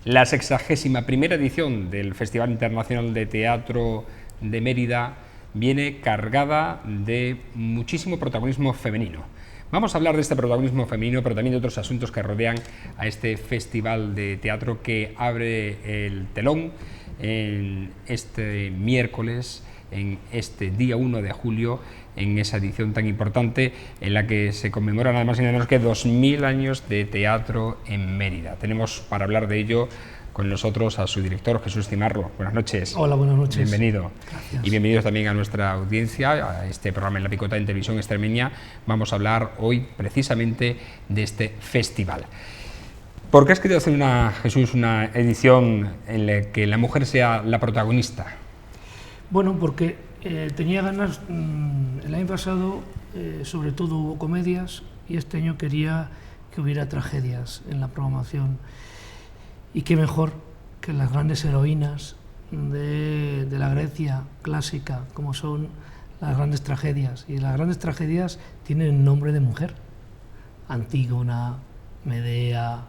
La 61ª edición del Festival Internacional de Teatro de Mérida viene cargada de muchísimo protagonismo femenino. Vamos a hablar de este protagonismo femenino, pero también de otros asuntos que rodean a este festival de teatro que abre el telón en este miércoles, en este día 1 de julio, en esa edición tan importante en la que se conmemoran nada más y nada menos que 2000 años de teatro en Mérida. Tenemos para hablar de ello con nosotros a su director, Jesús Cimarro. Buenas noches. Hola, buenas noches. Bienvenido. Gracias. Y bienvenidos también a nuestra audiencia, a este programa en La Picota en Televisión Extremeña. Vamos a hablar hoy precisamente de este festival. ¿Por qué has querido hacer Jesús, una edición en la que la mujer sea la protagonista? Bueno, porque tenía ganas, el año pasado sobre todo hubo comedias y este año quería que hubiera tragedias en la programación. Y qué mejor que las grandes heroínas de la Grecia clásica, como son las grandes tragedias. Y las grandes tragedias tienen nombre de mujer. Antígona, Medea,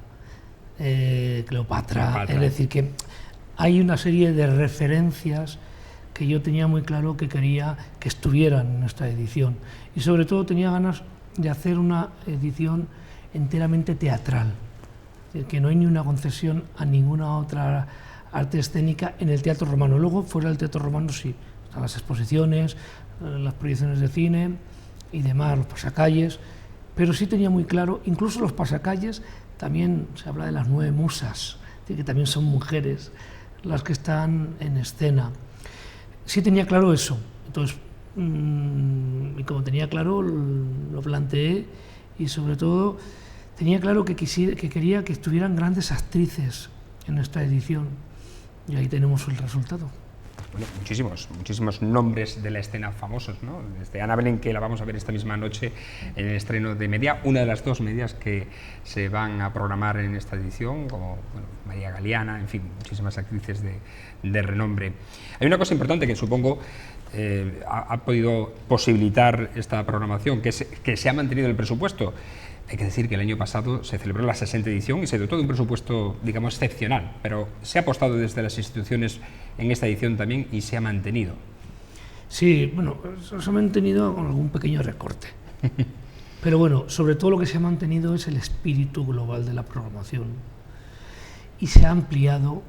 Cleopatra. Es decir, que hay una serie de referencias que yo tenía muy claro que quería que estuvieran en esta edición. Y sobre todo tenía ganas de hacer una edición enteramente teatral, que no hay ni una concesión a ninguna otra arte escénica en el teatro romano. Luego, fuera del teatro romano, sí, están las exposiciones, las proyecciones de cine y demás, los pasacalles, pero sí tenía muy claro, incluso los pasacalles, también se habla de las 9 musas, que también son mujeres las que están en escena. Sí tenía claro eso, entonces, y como tenía claro, lo planteé y sobre todo tenía claro que quería que estuvieran grandes actrices en esta edición y ahí tenemos el resultado. Bueno, muchísimos nombres de la escena famosos, ¿no? Desde Ana Belén, que la vamos a ver esta misma noche en el estreno de Medea, una de las 2 medias que se van a programar en esta edición, como María Galeana, en fin, muchísimas actrices de renombre. Hay una cosa importante que supongo ha podido posibilitar esta programación, que se ha mantenido el presupuesto. Hay que decir que el año pasado se celebró la 60ª edición y se dotó de un presupuesto, digamos, excepcional, pero se ha apostado desde las instituciones en esta edición también y se ha mantenido. Sí, bueno, se ha mantenido con algún pequeño recorte, pero bueno, sobre todo lo que se ha mantenido es el espíritu global de la programación y se ha ampliado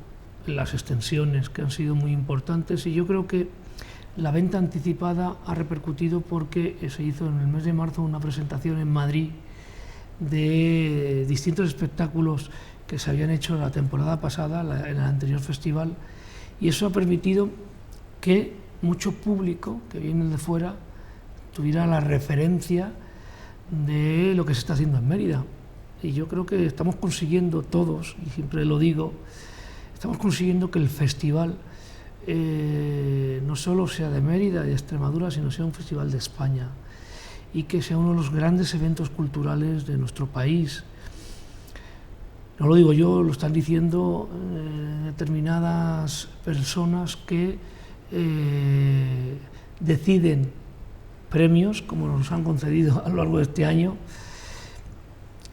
las extensiones que han sido muy importantes y yo creo que la venta anticipada ha repercutido porque se hizo en el mes de marzo una presentación en Madrid de distintos espectáculos que se habían hecho la temporada pasada, en el anterior festival, y eso ha permitido que mucho público que viene de fuera tuviera la referencia de lo que se está haciendo en Mérida. Y yo creo que estamos consiguiendo todos, y siempre lo digo, estamos consiguiendo que el festival no solo sea de Mérida y de Extremadura, sino sea un festival de España y que sea uno de los grandes eventos culturales de nuestro país. No lo digo yo, lo están diciendo determinadas personas que deciden premios, como nos han concedido a lo largo de este año.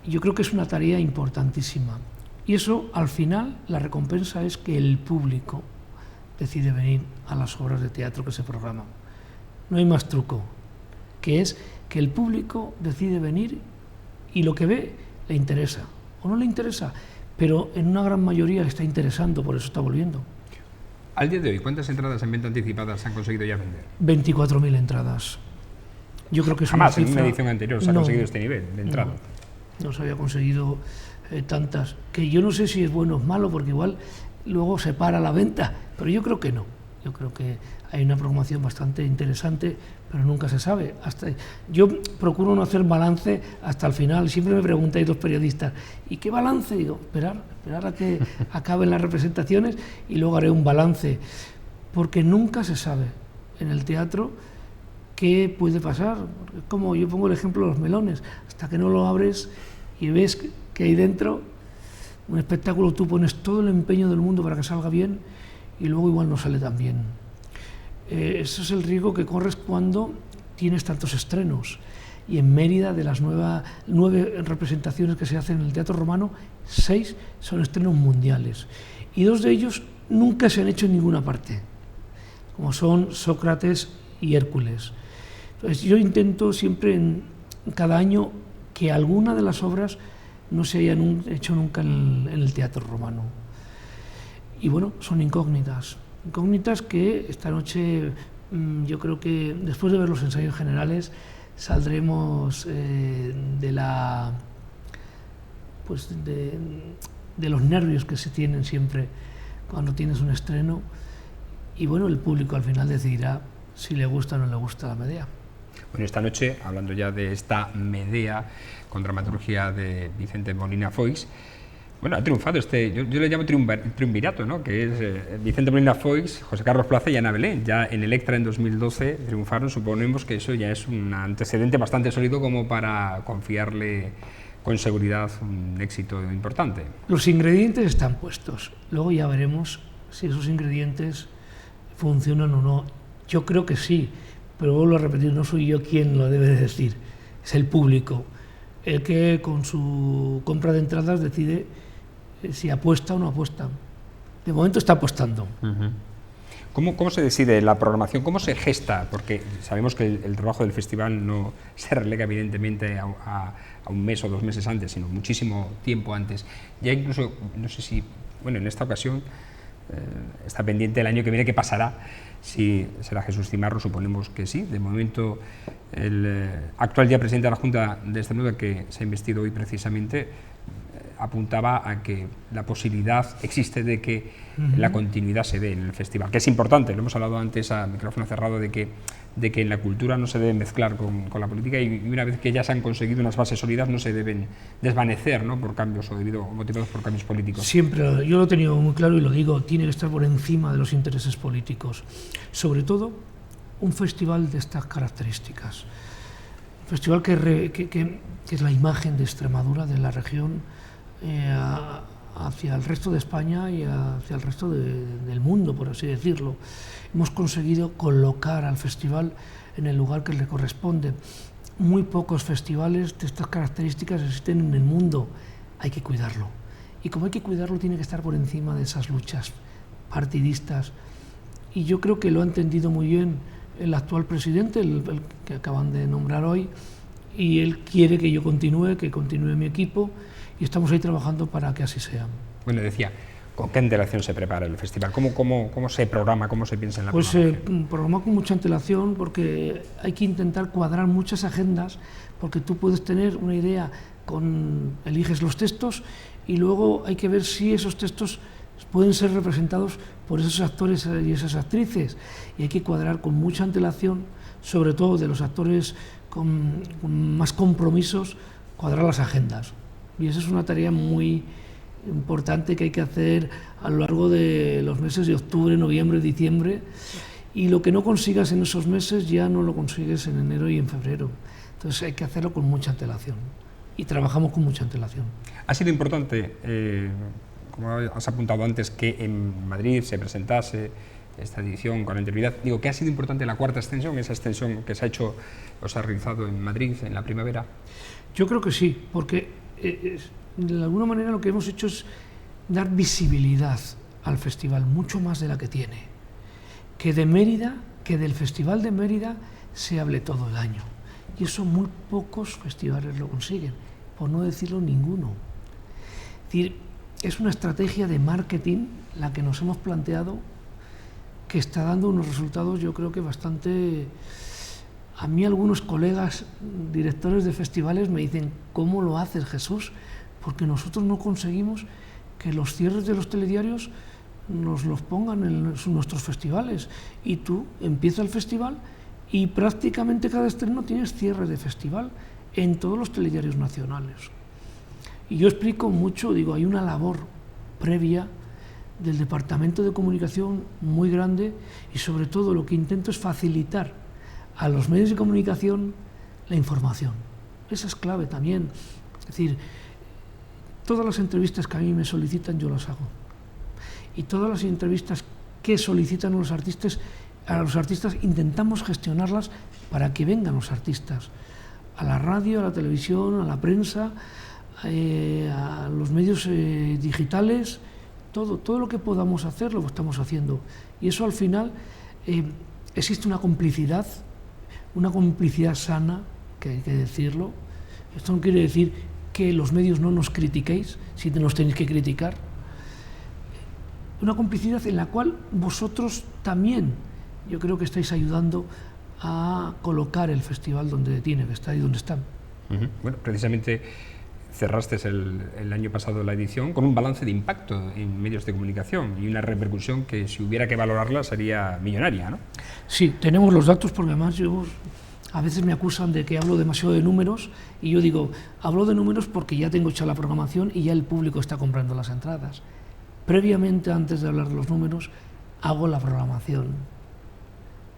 Yo creo que es una tarea importantísima. Y eso, al final, la recompensa es que el público decide venir a las obras de teatro que se programan. No hay más truco, que es que el público decide venir y lo que ve le interesa o no le interesa, pero en una gran mayoría le está interesando, por eso está volviendo. Al día de hoy, ¿cuántas entradas en venta anticipada se han conseguido ya vender? 24.000 entradas. Yo creo que es jamás una cifra, en una edición anterior se ha conseguido este nivel de entrada. No se había conseguido tantas, que yo no sé si es bueno o malo, porque igual luego se para la venta, pero yo creo que no. Yo creo que hay una programación bastante interesante, pero nunca se sabe. Yo procuro no hacer balance hasta el final. Siempre me preguntáis los periodistas, ¿y qué balance? Digo, esperar a que acaben las representaciones y luego haré un balance, porque nunca se sabe en el teatro qué puede pasar. Como yo pongo el ejemplo de los melones, hasta que no lo abres y ves que hay dentro un espectáculo, tú pones todo el empeño del mundo para que salga bien y luego igual no sale tan bien. Ese es el riesgo que corres cuando tienes tantos estrenos. y en Mérida, de las 9 representaciones que se hacen en el Teatro Romano, 6 son estrenos mundiales. Y 2 de ellos nunca se han hecho en ninguna parte, como son Sócrates y Hércules. Entonces, yo intento siempre, cada año, que alguna de las obras no se hayan hecho nunca en el Teatro Romano. Y bueno, son incógnitas que esta noche, yo creo que después de ver los ensayos generales, saldremos de los nervios que se tienen siempre cuando tienes un estreno, y bueno, el público al final decidirá si le gusta o no le gusta la Medea. Bueno, esta noche, hablando ya de esta Medea con dramaturgia de Vicente Molina Foix, bueno, ha triunfado yo le llamo triunvirato, ¿no? Que es Vicente Molina Foix, José Carlos Plaza y Ana Belén. Ya en Electra en 2012 triunfaron, suponemos que eso ya es un antecedente bastante sólido como para confiarle con seguridad un éxito importante. Los ingredientes están puestos, luego ya veremos si esos ingredientes funcionan o no. Yo creo que sí, pero vuelvo a repetir, no soy yo quien lo debe de decir, es el público, el que con su compra de entradas decide si apuesta o no apuesta. De momento está apostando. ¿Cómo se decide la programación? ¿Cómo se gesta? Porque sabemos que el trabajo del festival no se relega evidentemente a un mes o 2 meses antes, sino muchísimo tiempo antes. Ya incluso, no sé si, bueno, en esta ocasión está pendiente el año que viene qué pasará, si será Jesús Cimarro, suponemos que sí. De momento, el actual ya presidente de la Junta de Extremadura, que se ha investido hoy precisamente, apuntaba a que la posibilidad existe de que la continuidad se dé en el festival, que es importante, lo hemos hablado antes a micrófono cerrado, de que en la cultura no se debe mezclar con la política, y una vez que ya se han conseguido unas bases sólidas no se deben desvanecer, ¿no?, por cambios o motivados por cambios políticos. Siempre, yo lo he tenido muy claro y lo digo, tiene que estar por encima de los intereses políticos, sobre todo un festival de estas características, un festival que es la imagen de Extremadura, de la región, hacia el resto de España y hacia el resto del mundo, por así decirlo. Hemos conseguido colocar al festival en el lugar que le corresponde. Muy pocos festivales de estas características existen en el mundo. Hay que cuidarlo. Y como hay que cuidarlo, tiene que estar por encima de esas luchas partidistas. Y yo creo que lo ha entendido muy bien el actual presidente, el que acaban de nombrar hoy, y él quiere que yo continúe, que continúe mi equipo, y estamos ahí trabajando para que así sea. Bueno, decía, ¿con qué antelación se prepara el festival? ¿Cómo se programa, cómo se piensa en la programación? Pues programa con mucha antelación, porque hay que intentar cuadrar muchas agendas, porque tú puedes tener una idea, eliges los textos, y luego hay que ver si esos textos pueden ser representados por esos actores y esas actrices, y hay que cuadrar con mucha antelación, sobre todo de los actores con más compromisos, cuadrar las agendas. Y esa es una tarea muy importante que hay que hacer a lo largo de los meses de octubre, noviembre, diciembre, y lo que no consigas en esos meses ya no lo consigues en enero y en febrero. Entonces hay que hacerlo con mucha antelación, y trabajamos con mucha antelación. Ha sido importante, como has apuntado antes, que en Madrid se presentase esta edición con anterioridad. Digo, que ha sido importante la cuarta extensión, esa extensión que se ha realizado en Madrid en la primavera. Yo creo que sí, porque de alguna manera lo que hemos hecho es dar visibilidad al festival, mucho más de la que tiene. Que del Festival de Mérida se hable todo el año. Y eso muy pocos festivales lo consiguen, por no decirlo ninguno. Es decir, es una estrategia de marketing la que nos hemos planteado, que está dando unos resultados, yo creo que bastante. A mí algunos colegas directores de festivales me dicen: ¿cómo lo haces, Jesús? Porque nosotros no conseguimos que los cierres de los telediarios nos los pongan en nuestros festivales. Y tú empieza el festival y prácticamente cada estreno tienes cierre de festival en todos los telediarios nacionales. Y yo explico mucho, digo, hay una labor previa del Departamento de Comunicación muy grande, y sobre todo lo que intento es facilitar a los medios de comunicación la información. Esa es clave también. Es decir, todas las entrevistas que a mí me solicitan yo las hago. Y todas las entrevistas que solicitan a los artistas intentamos gestionarlas para que vengan los artistas a la radio, a la televisión, a la prensa, a los medios digitales, todo lo que podamos hacer lo estamos haciendo. Y eso al final existe una complicidad sana, que hay que decirlo. Esto no quiere decir que los medios no nos critiquéis, si nos tenéis que criticar. Una complicidad en la cual vosotros también, yo creo que estáis ayudando a colocar el festival donde tiene que estar y donde está. Bueno, precisamente cerraste el año pasado la edición con un balance de impacto en medios de comunicación y una repercusión que, si hubiera que valorarla, sería millonaria, ¿no? Sí, tenemos los datos, porque además a veces me acusan de que hablo demasiado de números, y yo digo, hablo de números porque ya tengo hecha la programación y ya el público está comprando las entradas. Previamente, antes de hablar de los números, hago la programación.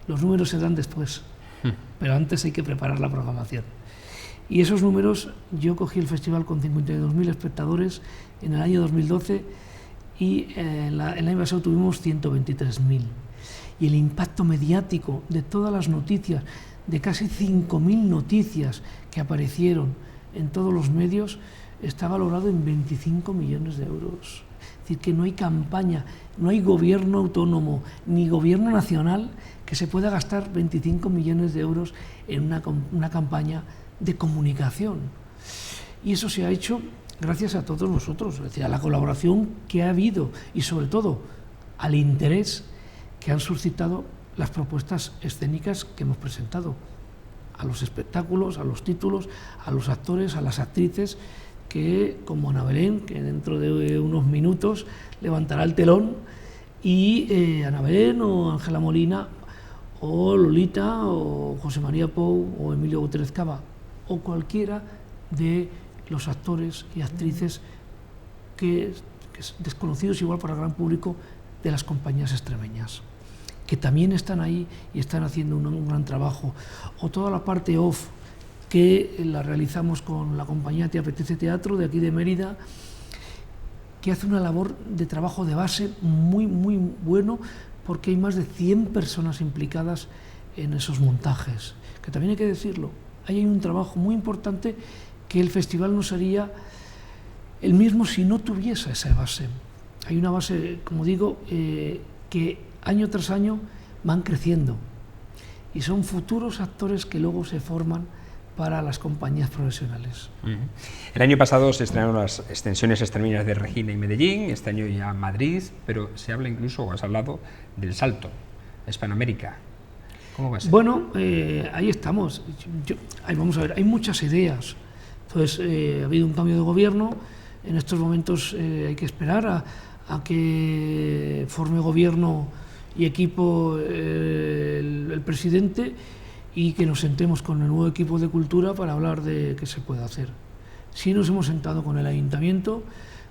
Los números se dan después, pero antes hay que preparar la programación. Y esos números, yo cogí el festival con 52.000 espectadores en el año 2012 y el año pasado tuvimos 123.000. Y el impacto mediático de todas las noticias, de casi 5.000 noticias que aparecieron en todos los medios, está valorado en 25 millones de euros. Es decir, que no hay campaña, no hay gobierno autónomo ni gobierno nacional que se pueda gastar 25 millones de euros en una campaña de comunicación. Y eso se ha hecho gracias a todos nosotros, es decir, a la colaboración que ha habido y sobre todo al interés que han suscitado las propuestas escénicas que hemos presentado, a los espectáculos, a los títulos, a los actores, a las actrices, que como Ana Belén, que dentro de unos minutos levantará el telón, y Ana Belén o Ángela Molina o Lolita o José María Pou o Emilio Gutiérrez Cava o cualquiera de los actores y actrices que desconocidos igual para el gran público de las compañías extremeñas, que también están ahí y están haciendo un gran trabajo, o toda la parte off que la realizamos con la compañía Te Apetece Teatro de aquí de Mérida, que hace una labor de trabajo de base muy bueno, porque hay más de 100 personas implicadas en esos montajes, que también hay que decirlo, ahí hay un trabajo muy importante, que el festival no sería el mismo si no tuviese esa base. Hay una base, como digo, que año tras año van creciendo y son futuros actores que luego se forman para las compañías profesionales. El año pasado se estrenaron las extensiones extremeñas de Regina y Medellín, este año ya Madrid, pero se habla incluso, o has hablado, del salto a Hispanoamérica. ¿Cómo va a ser? Bueno, ahí estamos. Vamos a ver, hay muchas ideas. Entonces, ha habido un cambio de gobierno. En estos momentos hay que esperar a que forme gobierno y equipo el presidente, y que nos sentemos con el nuevo equipo de cultura para hablar de qué se puede hacer. Sí, nos hemos sentado con el ayuntamiento,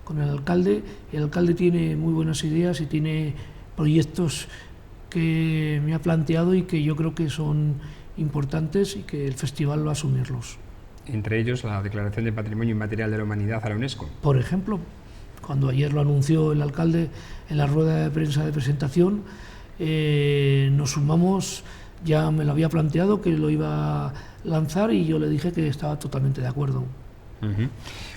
con el alcalde. El alcalde tiene muy buenas ideas y tiene proyectos que me ha planteado y que yo creo que son importantes y que el festival va a asumirlos. Entre ellos la declaración de Patrimonio Inmaterial de la Humanidad a la UNESCO. Por ejemplo, cuando ayer lo anunció el alcalde en la rueda de prensa de presentación, nos sumamos. Ya me lo había planteado que lo iba a lanzar y yo le dije que estaba totalmente de acuerdo.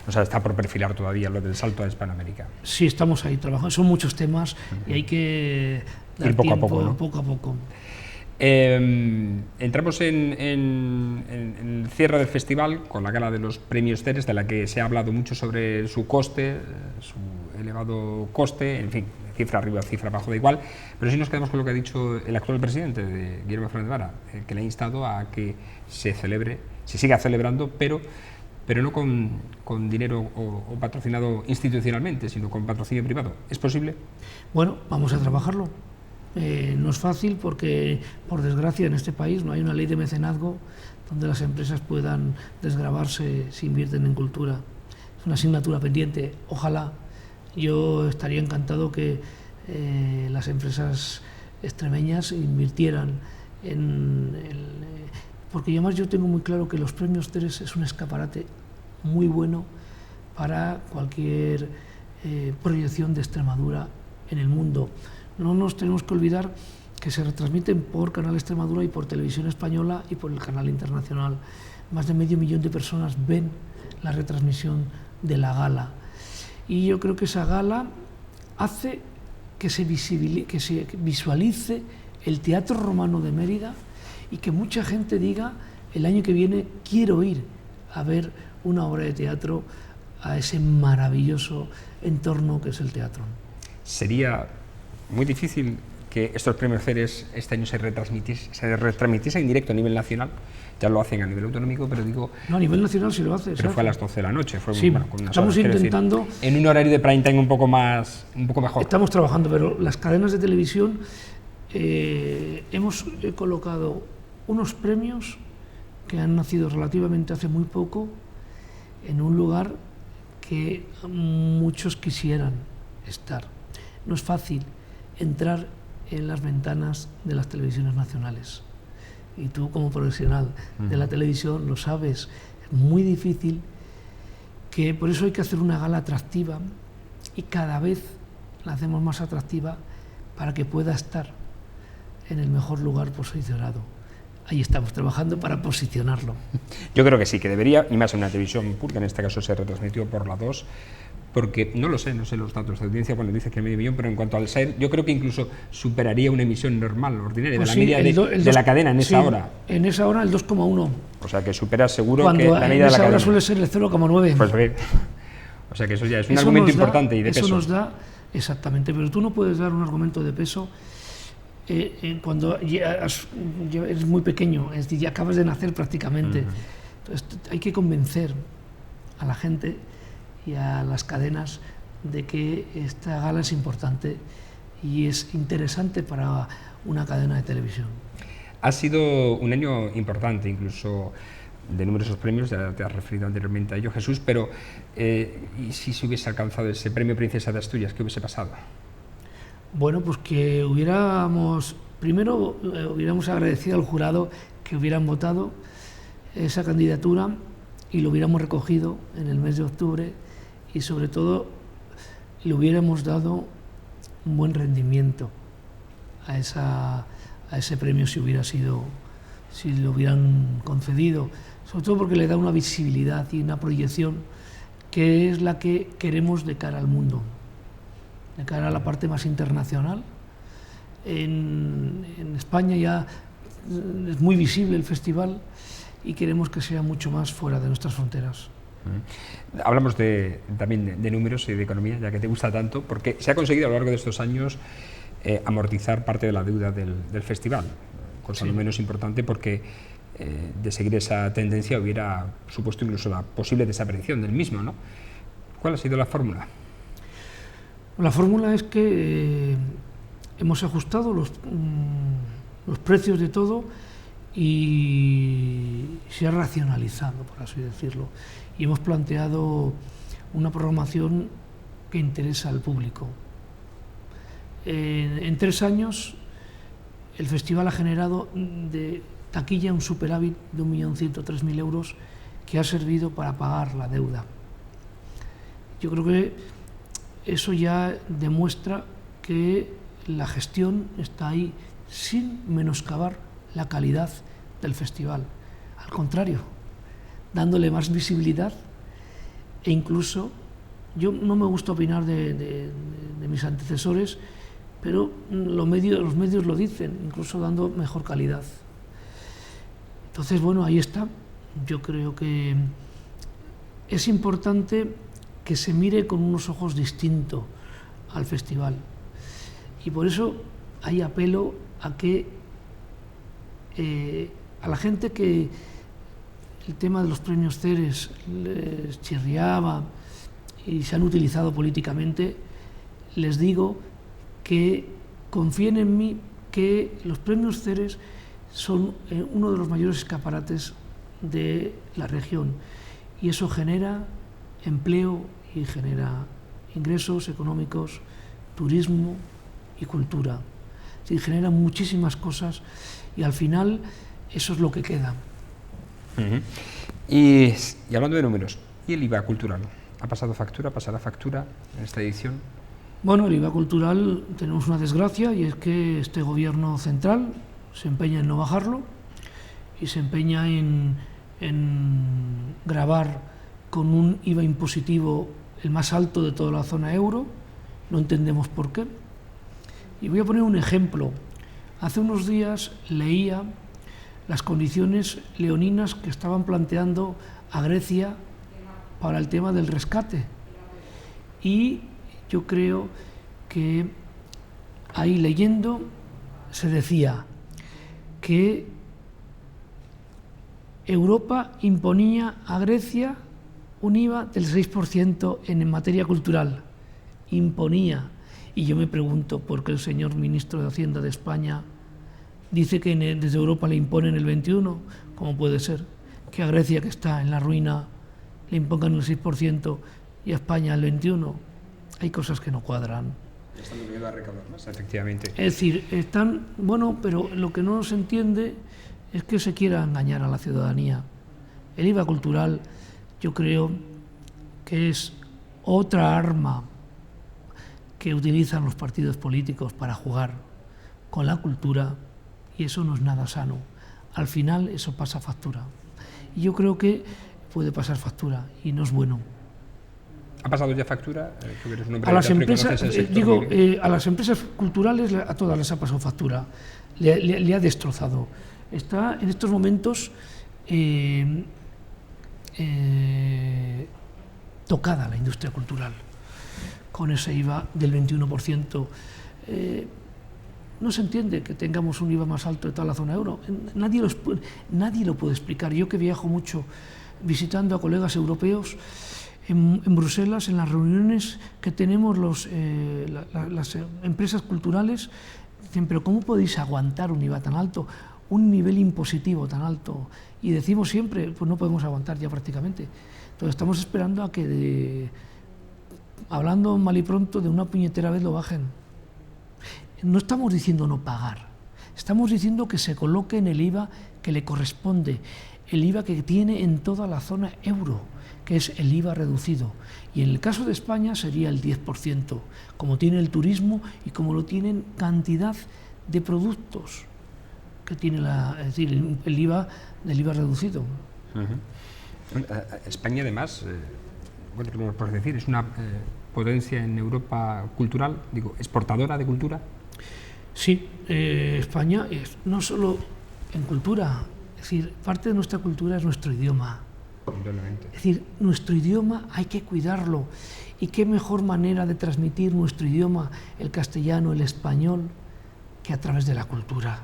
O sea, está por perfilar todavía lo del salto a Hispanoamérica. Sí, estamos ahí trabajando. Son muchos temas y hay que dar ir poco tiempo, a poco, ¿no? Poco a poco. Entramos en el cierre del festival con la gala de los premios Ceres, de la que se ha hablado mucho sobre su coste, su elevado coste, en fin, cifra arriba, cifra abajo, da igual, pero sí nos quedamos con lo que ha dicho el actual presidente, Guillermo Fernández Vara, que le ha instado a que se celebre, se siga celebrando, pero no con dinero o patrocinado institucionalmente, sino con patrocinio privado. ¿Es posible? Bueno, vamos a trabajarlo. No es fácil porque, por desgracia, en este país no hay una ley de mecenazgo donde las empresas puedan desgravarse si invierten en cultura. Es una asignatura pendiente. Ojalá. Yo estaría encantado que las empresas extremeñas invirtieran porque además yo tengo muy claro que los premios Ceres es un escaparate muy bueno para cualquier proyección de Extremadura en el mundo. No nos tenemos que olvidar que se retransmiten por Canal Extremadura y por Televisión Española y por el canal internacional más de medio millón de personas ven la retransmisión de la gala. Y yo creo que esa gala hace que se visualice el Teatro Romano de Mérida y que mucha gente diga, el año que viene quiero ir a ver una obra de teatro a ese maravilloso entorno que es el teatro. Sería muy difícil que estos premios Ceres este año se retransmitiesen en directo a nivel nacional. Ya lo hacen a nivel autonómico, pero digo... No, a nivel nacional sí lo hace. Pero fue a las 12 de la noche. Fue, sí, bueno, con unas estamos horas, intentando... decir, en un horario de prime time un poco mejor. Estamos trabajando, pero las cadenas de televisión hemos colocado unos premios que han nacido relativamente hace muy poco en un lugar que muchos quisieran estar. No es fácil entrar en las ventanas de las televisiones nacionales. Y tú, como profesional de la televisión, lo sabes. Es muy difícil, que por eso hay que hacer una gala atractiva, y cada vez la hacemos más atractiva para que pueda estar en el mejor lugar posicionado. Ahí estamos trabajando para posicionarlo. Yo creo que sí, que debería, y más en una televisión pública, en este caso se retransmitió por la 2, porque no sé los datos de audiencia, bueno, dice que medio millón, pero en cuanto al SER, yo creo que incluso superaría una emisión normal, ordinaria, Pues de la media de la cadena en esa hora. En esa hora el 2,1. O sea, que supera seguro Cuando que la media de la cadena. En esa hora suele ser el 0,9. Pues ve. O sea, que eso ya es un argumento importante y de peso. Eso nos da, exactamente, pero tú no puedes dar un argumento de peso cuando ya eres muy pequeño, es decir, ya acabas de nacer prácticamente. Entonces hay que convencer a la gente y a las cadenas de que esta gala es importante y es interesante para una cadena de televisión. Ha sido un año importante, incluso de numerosos premios, ya te has referido anteriormente a ello, Jesús, pero ¿y si se hubiese alcanzado ese premio Princesa de Asturias, qué hubiese pasado? Bueno, pues que hubiéramos agradecido al jurado que hubieran votado esa candidatura y lo hubiéramos recogido en el mes de octubre, y sobre todo le hubiéramos dado un buen rendimiento a ese premio si lo hubieran concedido, sobre todo porque le da una visibilidad y una proyección que es la que queremos de cara al mundo, de cara a la parte más internacional. En España ya es muy visible el festival y queremos que sea mucho más fuera de nuestras fronteras. Hablamos también de números y de economía, ya que te gusta tanto, porque se ha conseguido a lo largo de estos años amortizar parte de la deuda del festival, cosa no menos importante, porque de seguir esa tendencia hubiera supuesto incluso la posible desaparición del mismo, ¿no? ¿Cuál ha sido la fórmula? La fórmula es que hemos ajustado los precios de todo y se ha racionalizado, por así decirlo, y hemos planteado una programación que interesa al público. En 3 años el festival ha generado de taquilla un superávit de 1.103.000 euros que ha servido para pagar la deuda. Yo creo que eso ya demuestra que la gestión está ahí sin menoscabar la calidad del festival. Al contrario, dándole más visibilidad, e incluso, yo no me gusta opinar de mis antecesores, pero los medios lo dicen, incluso dando mejor calidad. Entonces, bueno, ahí está. Yo creo que es importante que se mire con unos ojos distintos al festival. Y por eso hay apelo a que a la gente que el tema de los premios Ceres les chirriaba y se han utilizado políticamente, les digo que confíen en mí, que los premios Ceres son uno de los mayores escaparates de la región, y eso genera empleo y genera ingresos económicos, turismo y cultura. Sí, genera muchísimas cosas y al final eso es lo que queda. Y hablando de números, ¿y el IVA cultural? ¿Ha pasado factura? ¿Pasará factura en esta edición? Bueno, el IVA cultural tenemos una desgracia, y es que este gobierno central se empeña en no bajarlo y se empeña en en grabar con un IVA impositivo el más alto de toda la zona euro, no entendemos por qué. Y voy a poner un ejemplo. Hace unos días leía las condiciones leoninas que estaban planteando a Grecia para el tema del rescate. Y yo creo que ahí leyendo se decía que Europa imponía a Grecia un IVA del 6% en materia cultural. Imponía. Y yo me pregunto por qué el señor ministro de Hacienda de España dice que desde Europa le imponen el 21%. ¿Cómo puede ser que a Grecia, que está en la ruina, le impongan el 6% y a España el 21%? Hay cosas que no cuadran. Están obligando a recaudar más, efectivamente. Es decir, están, bueno, pero lo que no se entiende es que se quiera engañar a la ciudadanía. El IVA cultural, yo creo que es otra arma que utilizan los partidos políticos para jugar con la cultura, y eso no es nada sano. Al final eso pasa factura. Y yo creo que puede pasar factura y no es bueno. ¿Ha pasado ya factura? Tú eres un hombre A las de teatro y empresas, conoces el sector. a las empresas culturales a todas les ha pasado factura, le ha destrozado. Está en estos momentos tocada la industria cultural con ese IVA del 21%. No se entiende que tengamos un IVA más alto de toda la zona euro. Nadie lo puede explicar. Yo que viajo mucho visitando a colegas europeos, en Bruselas, en las reuniones que tenemos las empresas culturales, dicen, pero ¿cómo podéis aguantar un IVA tan alto, un nivel impositivo tan alto? Y decimos siempre, pues no podemos aguantar ya prácticamente. Entonces estamos esperando a que, hablando mal y pronto, de una puñetera vez lo bajen. No estamos diciendo no pagar, estamos diciendo que se coloque en el IVA que le corresponde, el IVA que tiene en toda la zona euro, que es el IVA reducido. Y en el caso de España sería el 10%, como tiene el turismo y como lo tienen cantidad de productos que tiene es decir, el IVA del IVA reducido. España, además, bueno, ¿qué me puedes decir? Es una potencia en Europa cultural, digo, exportadora de cultura. Sí, España es no solo en cultura, es decir, parte de nuestra cultura es nuestro idioma. Es decir, nuestro idioma hay que cuidarlo. ¿Y qué mejor manera de transmitir nuestro idioma, el castellano, el español, que a través de la cultura?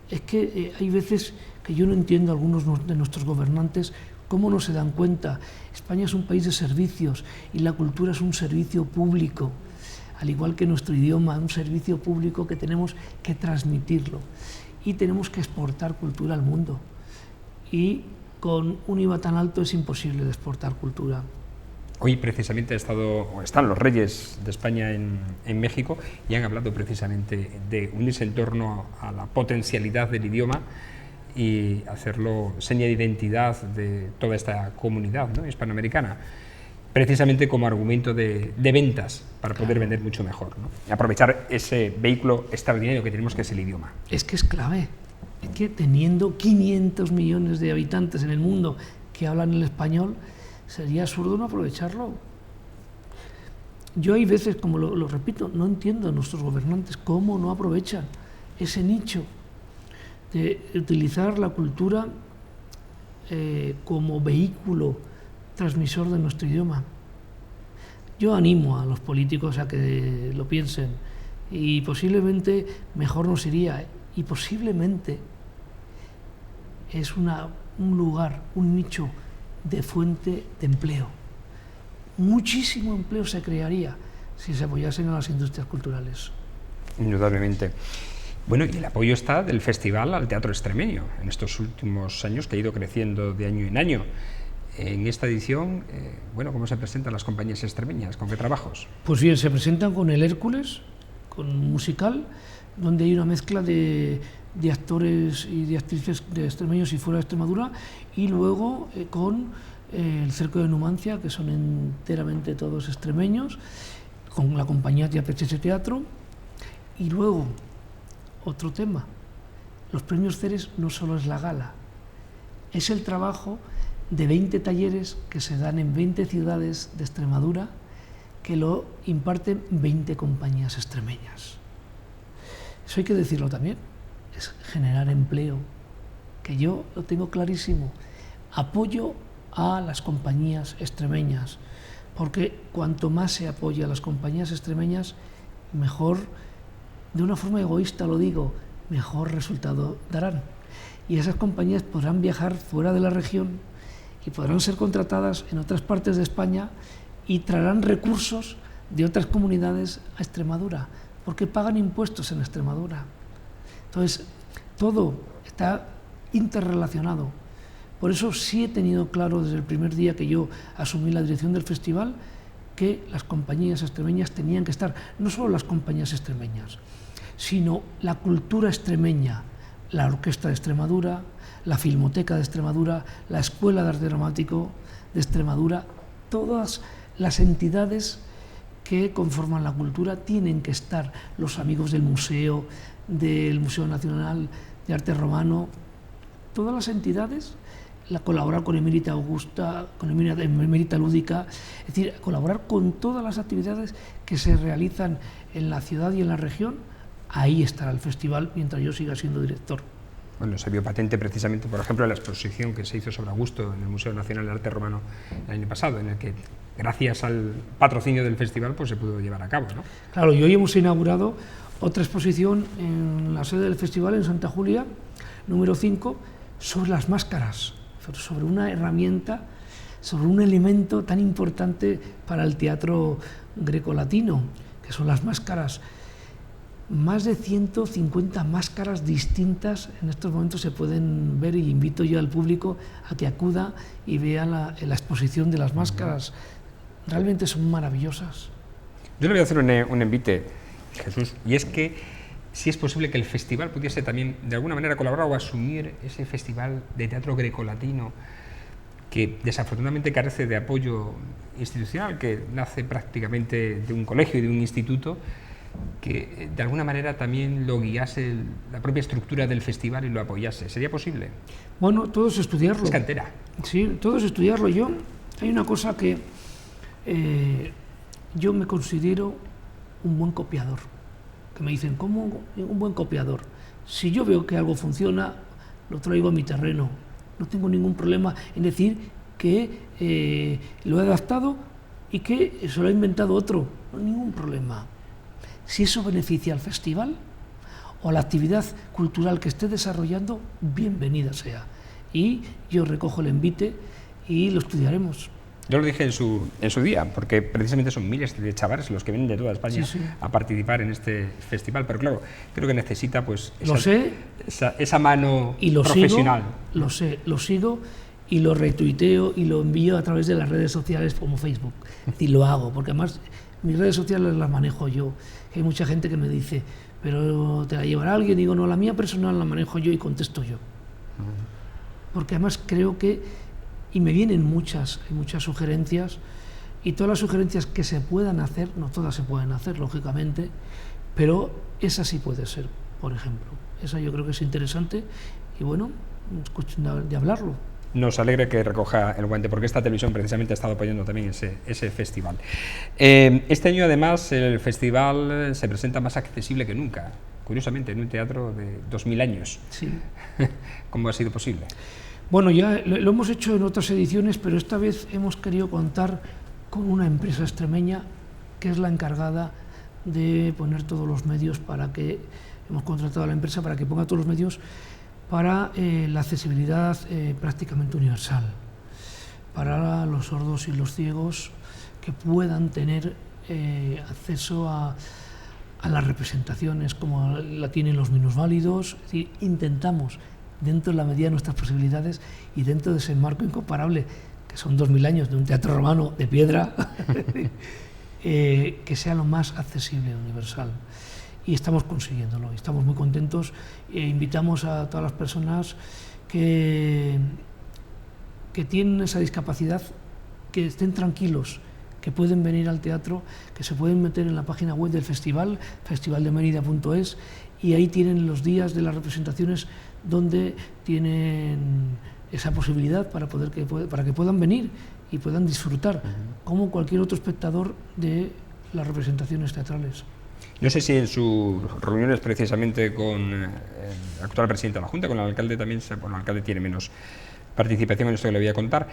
Es que hay veces que yo no entiendo a algunos de nuestros gobernantes cómo no se dan cuenta. España es un país de servicios y la cultura es un servicio público, al igual que nuestro idioma, un servicio público que tenemos que transmitirlo. Y tenemos que exportar cultura al mundo. Y con un IVA tan alto es imposible de exportar cultura. Hoy precisamente están los reyes de España en México y han hablado precisamente de unirse en torno a la potencialidad del idioma y hacerlo seña de identidad de toda esta comunidad, ¿no?, hispanoamericana, precisamente como argumento de ventas para poder vender mucho mejor, ¿no?, y aprovechar ese vehículo extraordinario que tenemos, que es el idioma. Es que es clave. Es que teniendo 500 millones de habitantes en el mundo que hablan el español, sería absurdo no aprovecharlo. Yo hay veces, como lo repito, no entiendo a nuestros gobernantes cómo no aprovechan ese nicho de utilizar la cultura como vehículo transmisor de nuestro idioma. Yo animo a los políticos a que lo piensen y posiblemente mejor nos iría, y posiblemente es un lugar, un nicho de fuente de empleo. Muchísimo empleo se crearía si se apoyasen a las industrias culturales. Indudablemente. Bueno, y el apoyo está del Festival al Teatro Extremeño en estos últimos años, que ha ido creciendo de año en año. En esta edición, bueno, ¿cómo se presentan las compañías extremeñas? ¿Con qué trabajos? Pues bien, se presentan con el Hércules, con un musical, donde hay una mezcla de actores y de actrices de extremeños y fuera de Extremadura, y luego con el Cerco de Numancia, que son enteramente todos extremeños, con la compañía Teatreche Teatro. Y luego, otro tema, los premios Ceres no solo es la gala, es el trabajo de 20 talleres que se dan en 20 ciudades de Extremadura, que lo imparten 20 compañías extremeñas. Eso hay que decirlo también, es generar empleo, que yo lo tengo clarísimo. Apoyo a las compañías extremeñas, porque cuanto más se apoya a las compañías extremeñas, mejor, de una forma egoísta lo digo, mejor resultado darán. Y esas compañías podrán viajar fuera de la región y podrán ser contratadas en otras partes de España y traerán recursos de otras comunidades a Extremadura, porque pagan impuestos en Extremadura. Entonces, todo está interrelacionado. Por eso sí he tenido claro desde el primer día que yo asumí la dirección del festival que las compañías extremeñas tenían que estar, no solo las compañías extremeñas, sino la cultura extremeña, la Orquesta de Extremadura, la Filmoteca de Extremadura, la Escuela de Arte Dramático de Extremadura, todas las entidades que conforman la cultura tienen que estar, los amigos del Museo Nacional de Arte Romano, todas las entidades, colaborar con Emérita Augusta, con Emérita Lúdica, es decir, colaborar con todas las actividades que se realizan en la ciudad y en la región. Ahí estará el festival mientras yo siga siendo director. Bueno, se vio patente precisamente, por ejemplo, en la exposición que se hizo sobre Augusto en el Museo Nacional de Arte Romano el año pasado, en el que, gracias al patrocinio del festival, pues se pudo llevar a cabo, ¿no? Claro, y hoy hemos inaugurado otra exposición en la sede del festival, en Santa Julia, número 5, sobre las máscaras, sobre una herramienta, sobre un elemento tan importante para el teatro grecolatino, que son las máscaras. Más de 150 máscaras distintas en estos momentos se pueden ver, y invito yo al público a que acuda y vea la exposición de las máscaras. Realmente son maravillosas. Yo le voy a hacer un invite, Jesús, y es que si es posible que el festival pudiese también de alguna manera colaborar o asumir ese festival de teatro grecolatino que desafortunadamente carece de apoyo institucional, que nace prácticamente de un colegio y de un instituto, que de alguna manera también lo guiase la propia estructura del festival y lo apoyase. ¿Sería posible? Bueno, todo es estudiarlo. Es cantera. Sí, todo es estudiarlo. Hay una cosa que yo me considero un buen copiador. Que me dicen, ¿cómo un buen copiador? Si yo veo que algo funciona, lo traigo a mi terreno. No tengo ningún problema en decir que lo he adaptado y que se lo ha inventado otro. No hay ningún problema. Si eso beneficia al festival o a la actividad cultural que esté desarrollando, bienvenida sea. Y yo recojo el envite y lo estudiaremos. Yo lo dije en su día, porque precisamente son miles de chavales los que vienen de toda España a participar en este festival, pero claro, creo que necesita pues esa mano y lo profesional. Lo sigo y lo retuiteo y lo envío a través de las redes sociales como Facebook. Y lo hago, porque además mis redes sociales las manejo yo. Hay mucha gente que me dice, pero ¿te la llevará alguien? Digo, no, la mía personal la manejo yo y contesto yo. Porque además creo que, y me vienen hay muchas sugerencias, y todas las sugerencias que se puedan hacer, no todas se pueden hacer, lógicamente, pero esa sí puede ser, por ejemplo. Esa yo creo que es interesante, y bueno, es cuestión de hablarlo. Nos alegra que recoja el guante, porque esta televisión precisamente ha estado apoyando también ese festival. Este año, además, el festival se presenta más accesible que nunca, curiosamente, en un teatro de 2000 años. Sí. ¿Cómo ha sido posible? Bueno, ya lo hemos hecho en otras ediciones, pero esta vez hemos querido contar con una empresa extremeña que es la encargada de poner todos los medios hemos contratado a la empresa para que ponga todos los medios para la accesibilidad prácticamente universal, para los sordos y los ciegos que puedan tener acceso a las representaciones como la tienen los minusválidos. Es decir, intentamos, dentro de la medida de nuestras posibilidades y dentro de ese marco incomparable, que son 2000 años de un teatro romano de piedra, que sea lo más accesible y universal. Y estamos consiguiéndolo, estamos muy contentos. Invitamos a todas las personas que tienen esa discapacidad, que estén tranquilos, que pueden venir al teatro, que se pueden meter en la página web del festival, festivaldemerida.es, y ahí tienen los días de las representaciones donde tienen esa posibilidad para que puedan venir y puedan disfrutar, como cualquier otro espectador de las representaciones teatrales. No sé si en sus reuniones precisamente con el actual presidente de la Junta, con el alcalde también, bueno, el alcalde tiene menos participación en esto que le voy a contar,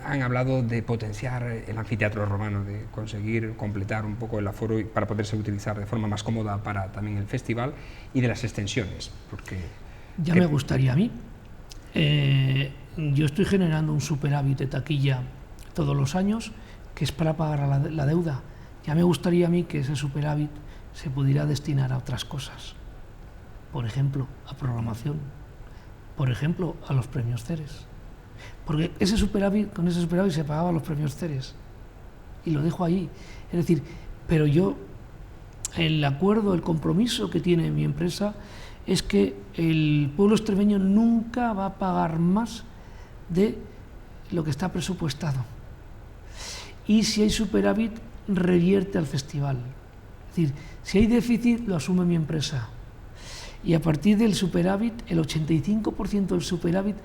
han hablado de potenciar el anfiteatro romano, de conseguir completar un poco el aforo para poderse utilizar de forma más cómoda para también el festival, y de las extensiones, porque... Ya me gustaría a mí. Yo estoy generando un superávit de taquilla todos los años, que es para pagar la deuda. Ya me gustaría a mí que ese superávit se pudiera destinar a otras cosas. Por ejemplo, a programación. Por ejemplo, a los premios Ceres. Porque con ese superávit se pagaban los premios Ceres. Y lo dejo ahí. Es decir, pero yo, el acuerdo, el compromiso que tiene mi empresa es que el pueblo extremeño nunca va a pagar más de lo que está presupuestado. Y si hay superávit, revierte al festival. Es decir, si hay déficit, lo asume mi empresa. Y a partir del superávit, el 85% del superávit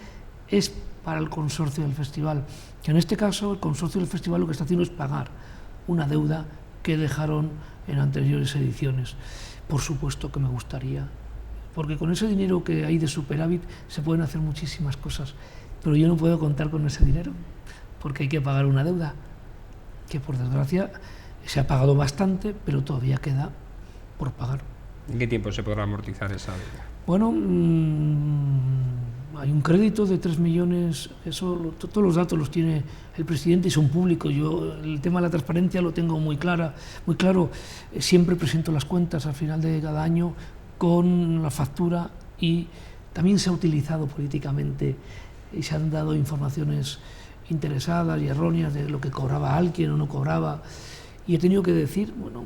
es para el consorcio del festival. Que en este caso, el consorcio del festival lo que está haciendo es pagar una deuda que dejaron en anteriores ediciones. Por supuesto que me gustaría, porque con ese dinero que hay de superávit se pueden hacer muchísimas cosas, pero yo no puedo contar con ese dinero, porque hay que pagar una deuda, que por desgracia se ha pagado bastante, pero todavía queda por pagar. ¿En qué tiempo se podrá amortizar esa deuda? Bueno, hay un crédito de 3 millones, todos los datos los tiene el presidente y son públicos. Yo el tema de la transparencia lo tengo muy claro. Siempre presento las cuentas al final de cada año con la factura, y también se ha utilizado políticamente y se han dado informaciones interesadas y erróneas de lo que cobraba alguien o no cobraba. Y he tenido que decir, bueno,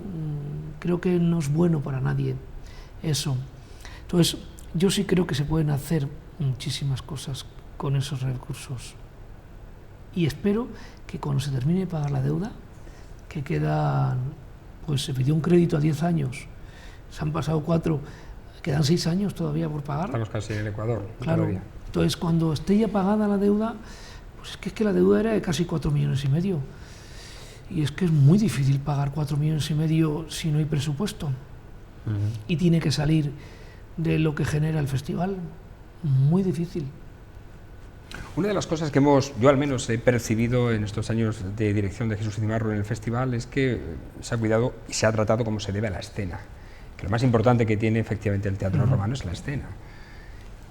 creo que no es bueno para nadie eso. Entonces, yo sí creo que se pueden hacer muchísimas cosas con esos recursos. Y espero que cuando se termine de pagar la deuda, que quedan, pues se pidió un crédito a 10 años, se han pasado 4, quedan 6 años todavía por pagar. Estamos casi en el Ecuador. Claro. Todavía. Entonces, cuando esté ya pagada la deuda, pues es que la deuda era de casi 4,5 millones. Y es que es muy difícil pagar 4,5 millones si no hay presupuesto. Y tiene que salir de lo que genera el festival. Muy difícil. Una de las cosas que yo al menos he percibido en estos años de dirección de Jesús Cimarro en el festival es que se ha cuidado y se ha tratado como se debe a la escena. Que lo más importante que tiene efectivamente el teatro romano es la escena.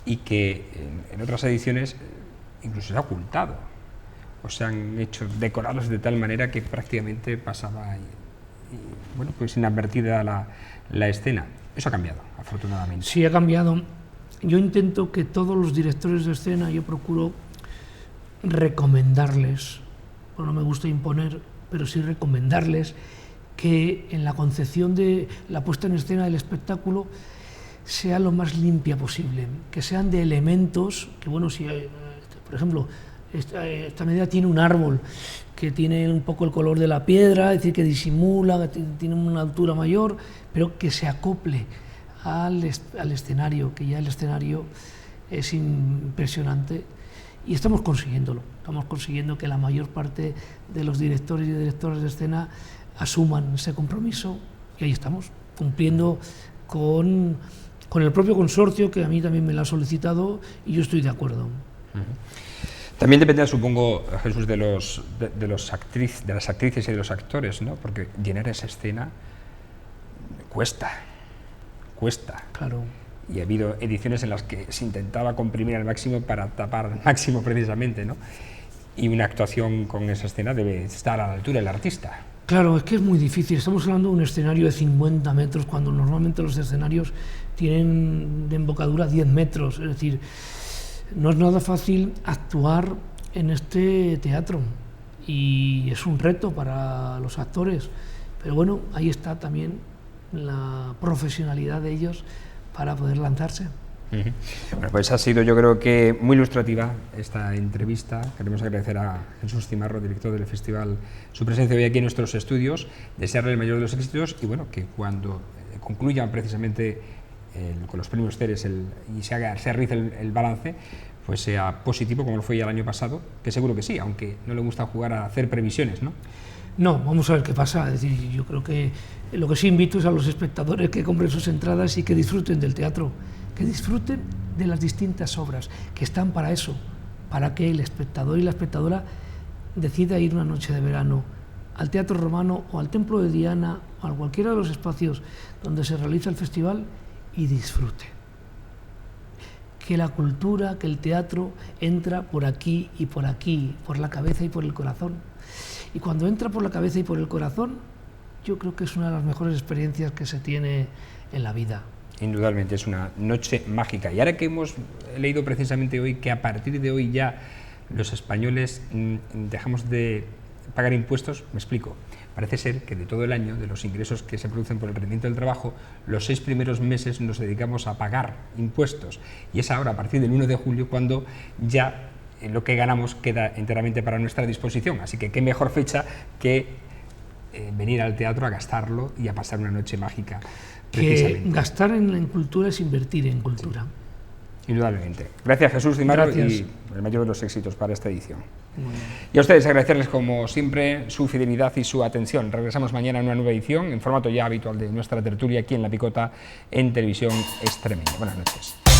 Y que en otras ediciones incluso se ha ocultado. O se han hecho decorados de tal manera que prácticamente pasaba bueno, pues inadvertida la escena. Eso ha cambiado, afortunadamente. Sí, ha cambiado. Yo intento que todos los directores de escena, yo procuro recomendarles, bueno, no me gusta imponer, pero sí recomendarles que en la concepción de la puesta en escena del espectáculo sea lo más limpia posible, que sean de elementos, que bueno, si por ejemplo, esta medida tiene un árbol que tiene un poco el color de la piedra, es decir, que disimula, que tiene una altura mayor, pero que se acople al escenario, que ya el escenario es impresionante, y estamos consiguiéndolo. Estamos consiguiendo que la mayor parte de los directores y directoras de escena asuman ese compromiso, y ahí estamos, cumpliendo con el propio consorcio, que a mí también me lo ha solicitado, y yo estoy de acuerdo. También dependerá, supongo, Jesús, de las actrices y de los actores, ¿no? Porque llenar esa escena cuesta. Claro. Y ha habido ediciones en las que se intentaba comprimir al máximo para tapar al máximo precisamente, ¿no? Y una actuación con esa escena debe estar a la altura del artista. Claro, es que es muy difícil. Estamos hablando de un escenario de 50 metros, cuando normalmente los escenarios tienen de embocadura 10 metros. Es decir, no es nada fácil actuar en este teatro, y es un reto para los actores. Pero bueno, ahí está también la profesionalidad de ellos para poder lanzarse. Bueno, pues ha sido, yo creo que muy ilustrativa esta entrevista. Queremos agradecer a Jesús Cimarro, director del festival, su presencia hoy aquí en nuestros estudios, desearle el mayor de los éxitos, y bueno, que cuando concluyan precisamente con los premios Ceres y se realice el balance, pues sea positivo como lo fue ya el año pasado, que seguro que sí, aunque no le gusta jugar a hacer previsiones, ¿no? No, vamos a ver qué pasa. Es decir, yo creo que lo que sí invito es a los espectadores que compren sus entradas y que disfruten del teatro, que disfruten de las distintas obras, que están para eso, para que el espectador y la espectadora decida ir una noche de verano al Teatro Romano o al Templo de Diana o a cualquiera de los espacios donde se realiza el festival y disfrute. Que la cultura, que el teatro entra por aquí, por la cabeza y por el corazón. Y cuando entra por la cabeza y por el corazón, yo creo que es una de las mejores experiencias que se tiene en la vida. Indudablemente es una noche mágica. Y ahora que hemos leído precisamente hoy que a partir de hoy ya los españoles dejamos de pagar impuestos, me explico. Parece ser que de todo el año, de los ingresos que se producen por el rendimiento del trabajo, los 6 primeros meses nos dedicamos a pagar impuestos. Y es ahora, a partir del 1 de julio, cuando ya lo que ganamos queda enteramente para nuestra disposición. Así que qué mejor fecha que venir al teatro a gastarlo y a pasar una noche mágica. Que gastar en cultura es invertir en cultura. Sí. Indudablemente. Gracias, Jesús Cimaro, Gracias. y el mayor de los éxitos para esta edición. Y a ustedes agradecerles como siempre su fidelidad y su atención. Regresamos mañana en una nueva edición en formato ya habitual de nuestra tertulia aquí en La Picota en Televisión Extremeña. Buenas noches.